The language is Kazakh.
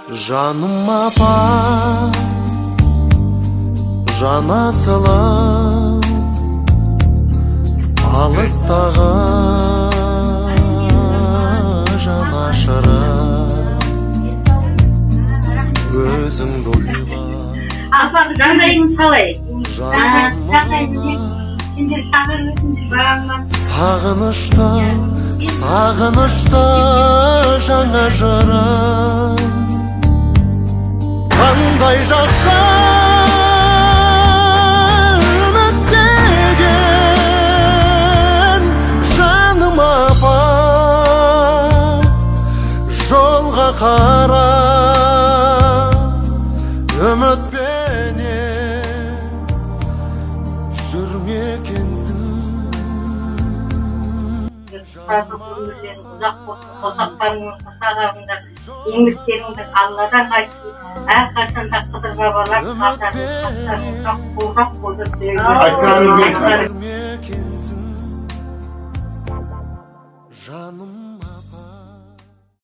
Жаным апа, жанасылым, алыстағы жанашырым, өзіңді ойла. Апа, жағдайыңыз қалай? Сағынышты, сағынышты жаңа жырым, қандай жақсы үміттеген жаным апа, жолға қара үмітпенен жүрмекенсің. Ұзақ болсын, қосақтарыңызды сағағында, еңбектеріңді алладан қайтсын. Әрқашан да қыдыр бабалар қатарыңыз қолдап жаным